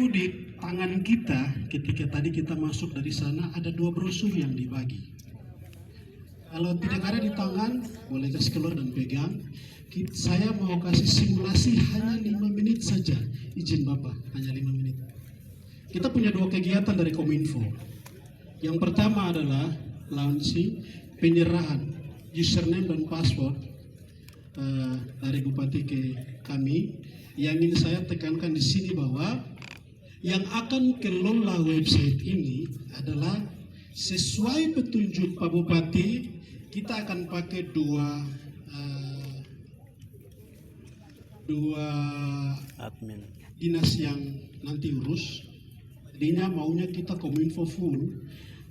Ibu, di tangan kita ketika tadi kita masuk dari sana ada 2 brosur yang dibagi. Kalau tidak ada di tangan, boleh kasih keluar dan pegang. Saya mau kasih simulasi hanya 5 menit saja. Izin Bapak, hanya 5 menit. Kita punya 2 kegiatan dari Kominfo. Yang pertama adalah launching penyerahan username dan password dari Bupati ke kami. Yang ingin saya tekankan di sini bahwa yang akan kelola website ini adalah sesuai petunjuk Pak Bupati. Kita akan pakai dua admin dinas yang nanti urus. Tadinya maunya kita Kominfo full,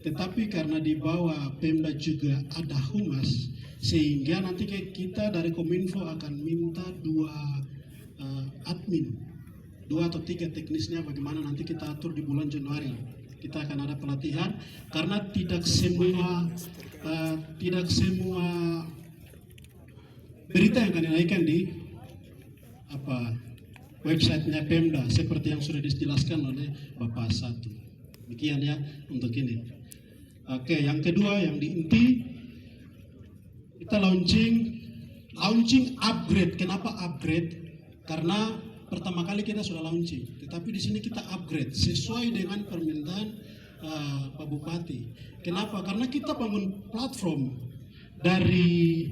tetapi karena di bawah Pemda juga ada humas, sehingga nanti kita dari Kominfo akan minta 2 admin, 2 atau 3 teknisnya. Bagaimana nanti kita atur di bulan Januari. Kita akan ada pelatihan karena tidak semua berita yang akan dinaikkan di websitenya Pemda seperti yang sudah dijelaskan oleh Bapak Satu. Demikian ya untuk ini. Oke, yang kedua yang di inti kita launching upgrade. Kenapa upgrade? Karena pertama kali kita sudah launching, tetapi di sini kita upgrade sesuai dengan permintaan Pak Bupati. Kenapa? Karena kita bangun platform dari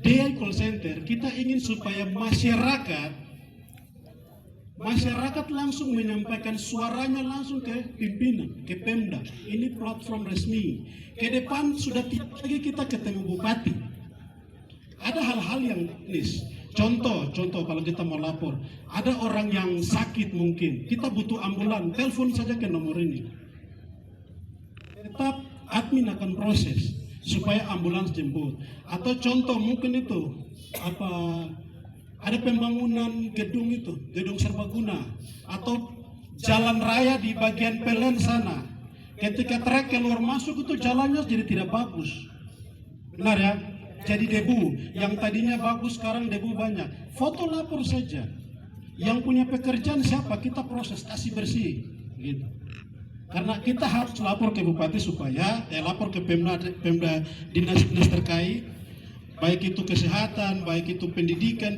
DI Call Center. Kita ingin supaya masyarakat langsung menyampaikan suaranya langsung ke pimpinan, ke Pemda. Ini platform resmi. Ke depan sudah tidak lagi kita ketemu Bupati. Ada hal-hal yang teknis. Contoh kalau kita mau lapor, ada orang yang sakit mungkin, kita butuh ambulan, telepon saja ke nomor ini. Tetap admin akan proses supaya ambulans jemput. Atau contoh mungkin itu ada pembangunan gedung serbaguna atau jalan raya di bagian Pelen sana. Ketika trek keluar masuk itu jalannya jadi tidak bagus. Benar ya? Jadi debu, yang tadinya bagus sekarang debu banyak. Foto lapor saja. Yang punya pekerjaan siapa? Kita proses, kasih bersih. Gitu. Karena kita harus lapor ke Bupati supaya lapor ke Pemda dinas-dinas terkait, baik itu kesehatan, baik itu pendidikan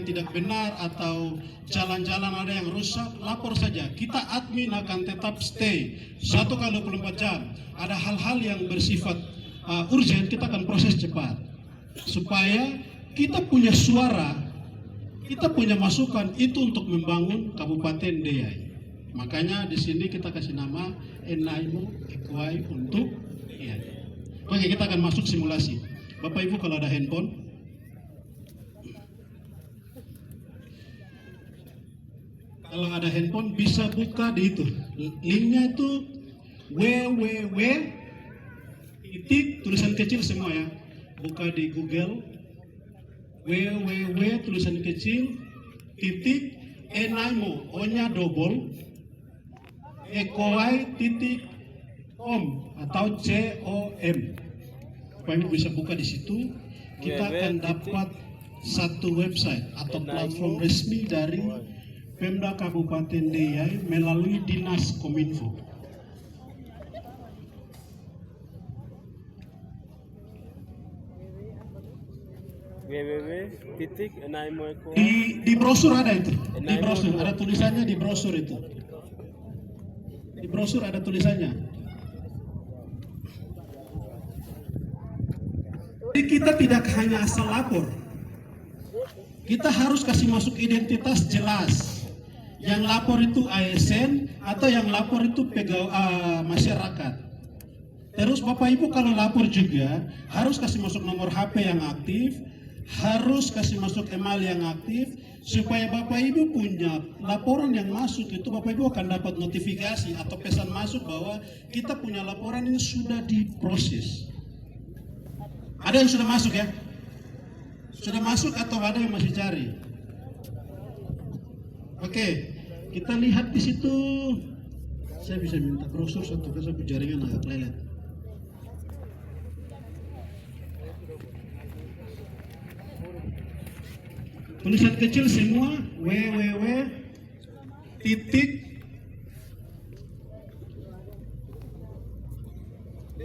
tidak benar, atau jalan-jalan ada yang rusak, lapor saja. Kita admin akan tetap stay 1x24 jam. Ada hal-hal yang bersifat urgent, kita akan proses cepat. Supaya kita punya suara, kita punya masukan itu untuk membangun Kabupaten Deai. Makanya di sini kita kasih nama Enaimo Equai untuk Deai. Oke, kita akan masuk simulasi. Bapak Ibu kalau ada handphone, bisa buka di itu. Linknya itu www tulisan kecil semua ya. Buka di Google www tulisan kecil Enaimo, O-nya double, equai.com atau COM. Bapak Ibu bisa buka di situ. Kita akan dapat satu website atau platform resmi dari Pemda Kabupaten Deai melalui Dinas Kominfo. Di brosur ada itu. Di brosur ada tulisannya di brosur itu. Di brosur ada tulisannya. Jadi kita tidak hanya asal lapor. Kita harus kasih masuk identitas jelas. Yang lapor itu ASN atau yang lapor itu masyarakat. Terus Bapak Ibu kalau lapor juga harus kasih masuk nomor HP yang aktif, harus kasih masuk email yang aktif, supaya Bapak Ibu punya laporan yang masuk itu Bapak Ibu akan dapat notifikasi atau pesan masuk bahwa kita punya laporan ini sudah diproses. Ada yang sudah masuk ya? Sudah masuk atau ada yang masih cari? Oke, kita lihat di situ. Saya bisa minta brosur satu, karena jaringan agak lelet. Tulisan kecil semua www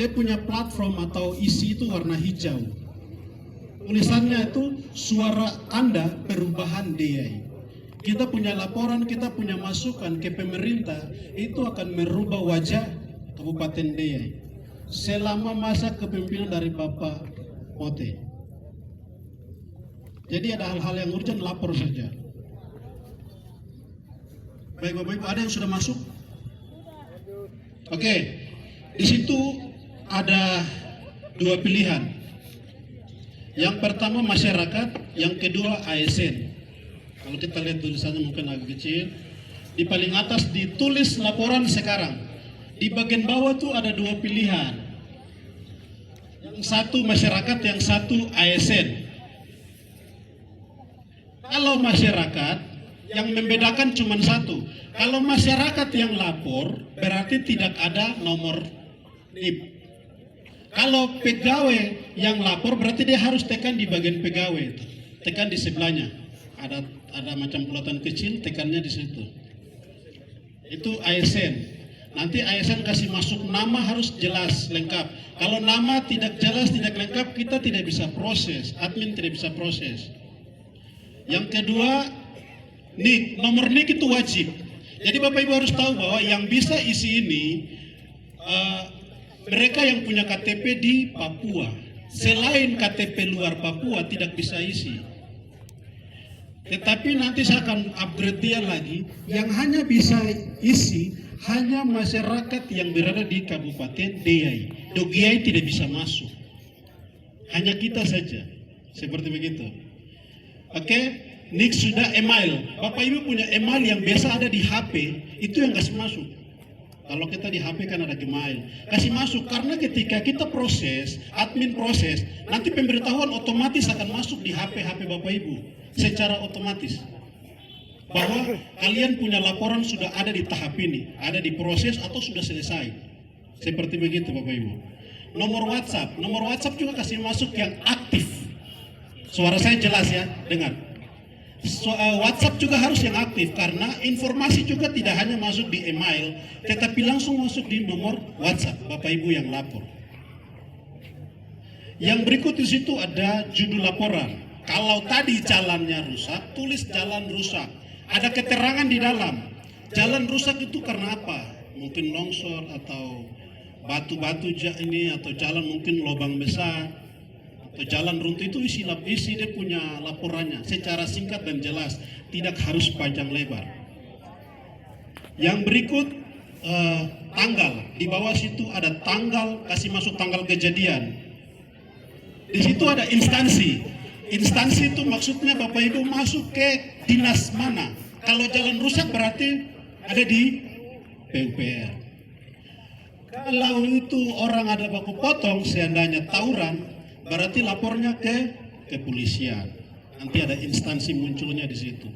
dia punya platform atau isi itu warna hijau. Tulisannya itu suara Anda perubahan DIY. Kita punya laporan, kita punya masukan ke pemerintah, itu akan merubah wajah Kabupaten DIY selama masa kepemimpinan dari Bapak Mote. Jadi ada hal-hal yang urgent, lapor saja. Baik Bapak Ibu, ada yang sudah masuk? Oke, di situ ada dua pilihan. Yang pertama masyarakat, yang kedua ASN. Kalau kita lihat tulisannya mungkin agak kecil. Di paling atas ditulis laporan sekarang. Di bagian bawah tuh ada dua pilihan. Yang satu masyarakat, yang satu ASN. Kalau masyarakat, yang membedakan cuma satu. Kalau masyarakat yang lapor, berarti tidak ada nomor NIP. Kalau pegawai yang lapor, berarti dia harus tekan di bagian pegawai. Tekan di sebelahnya. Ada macam bulatan kecil, tekannya di situ. Itu ASN. Nanti ASN kasih masuk nama harus jelas, lengkap. Kalau nama tidak jelas, tidak lengkap, kita tidak bisa proses. Admin tidak bisa proses. Yang kedua, NIK. Nomor NIK itu wajib. Jadi Bapak Ibu harus tahu bahwa yang bisa isi ini mereka yang punya KTP di Papua. Selain KTP luar Papua tidak bisa isi. Tetapi nanti saya akan upgrade dia lagi. Yang hanya bisa isi hanya masyarakat yang berada di Kabupaten DIY. DIY tidak bisa masuk. Hanya kita saja. Seperti begitu. Oke, NIK sudah email. Bapak Ibu punya email yang biasa ada di HP, itu yang kasih masuk. Kalau kita di HP kan ada Gmail, kasih masuk karena ketika kita proses, admin proses, nanti pemberitahuan otomatis akan masuk di HP Bapak Ibu secara otomatis. Bahwa kalian punya laporan sudah ada di tahap ini, ada di proses atau sudah selesai. Seperti begitu Bapak Ibu. Nomor WhatsApp juga kasih masuk yang aktif. Suara saya jelas ya, dengar. WhatsApp juga harus yang aktif karena informasi juga tidak hanya masuk di email, tetapi langsung masuk di nomor WhatsApp Bapak Ibu yang lapor. Yang berikut di situ ada judul laporan. Kalau tadi jalannya rusak, tulis jalan rusak. Ada keterangan di dalam. Jalan rusak itu karena apa? Mungkin longsor atau batu-batu ini atau jalan mungkin lubang besar. Atau jalan runtuh, itu isi dia punya laporannya secara singkat dan jelas, tidak harus panjang lebar. Yang berikut tanggal, di bawah situ ada tanggal, kasih masuk tanggal kejadian. Di situ ada instansi. Instansi itu maksudnya Bapak Ibu masuk ke dinas mana. Kalau jalan rusak berarti ada di PUPR. Kalau itu orang ada baku potong, seandainya tawuran, berarti lapornya ke kepolisian. Nanti ada instansi munculnya di situ.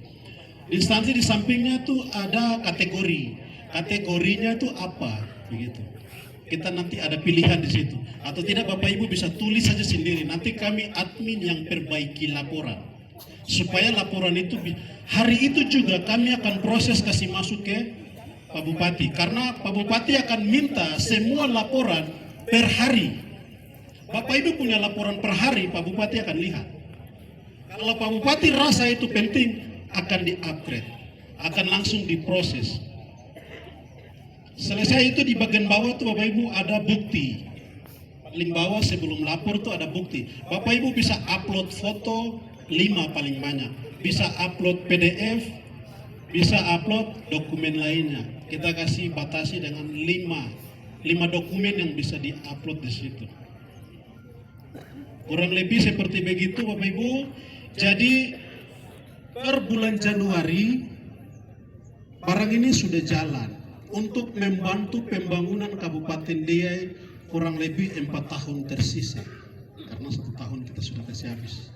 Instansi di sampingnya tuh ada kategori. Kategorinya tuh apa? Begitu. Kita nanti ada pilihan di situ. Atau tidak Bapak Ibu bisa tulis saja sendiri. Nanti kami admin yang perbaiki laporan. Supaya laporan itu hari itu juga kami akan proses kasih masuk ke Pak Bupati. Karena Pak Bupati akan minta semua laporan per hari. Bapak Ibu punya laporan per hari, Pak Bupati akan lihat. Kalau Pak Bupati rasa itu penting, akan di-upgrade, akan langsung diproses. Selesai itu di bagian bawah tuh Bapak Ibu ada bukti. Paling bawah sebelum lapor tuh ada bukti. Bapak Ibu bisa upload foto 5 paling banyak. Bisa upload PDF, bisa upload dokumen lainnya. Kita kasih batasi dengan 5 dokumen yang bisa di-upload di situ. Kurang lebih seperti begitu Bapak Ibu. Jadi per bulan Januari barang ini sudah jalan untuk membantu pembangunan Kabupaten DIY kurang lebih 4 tahun tersisa. Karena 1 tahun kita sudah kasih habis.